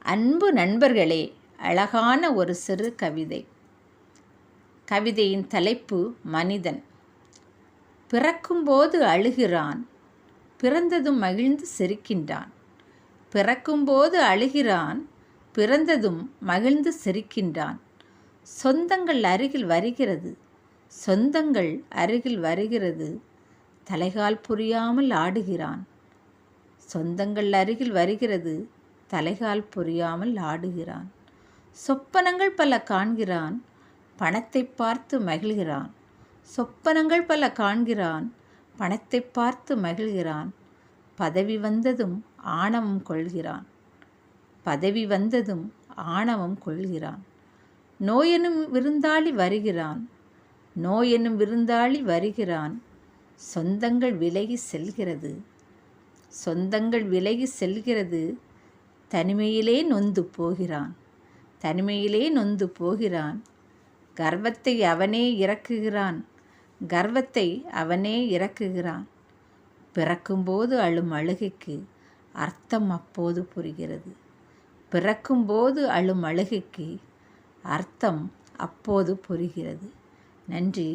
அன்பு நண்பர்களே, அழகான ஒரு சிறு கவிதை. கவிதையின் தலைப்பு மனிதன். பிறக்கும்போது அழுகிறான், பிறந்ததும் மகிழ்ந்து சிரிக்கின்றான். பிறக்கும்போது அழுகிறான், பிறந்ததும் மகிழ்ந்து சிரிக்கின்றான். சொந்தங்கள் அருகில் வருகிறது, சொந்தங்கள் அருகில் வருகிறது, தலைகால் புரியாமல் ஆடுகிறான். சொந்தங்கள் அருகில் வருகிறது, தலைகால் புரியாமல் ஆடுகிறான். சொப்பனங்கள் பல காண்கிறான், பணத்தை பார்த்து மகிழ்கிறான். சொப்பனங்கள் பல காண்கிறான், பணத்தை பார்த்து மகிழ்கிறான். பதவி வந்ததும் ஆணவம் கொள்கிறான், பதவி வந்ததும் ஆணவம் கொள்கிறான். நோயெனும் விருந்தாளி வருகிறான், நோயெனும் விருந்தாளி வருகிறான். சொந்தங்கள் விலகி செல்கிறது, சொந்தங்கள் விலகி செல்கிறது. தனிமையிலே நொந்து போகிறான், தனிமையிலே நொந்து போகிறான். கர்வத்தை அவனே இறக்குகிறான், கர்வத்தை அவனே இறக்குகிறான். பிறக்கும்போது அழும் அழுகைக்கு அர்த்தம் அப்போது புரிகிறது, பிறக்கும்போது அழும் அழுகைக்கு அர்த்தம் அப்போது புரிகிறது. நன்றி.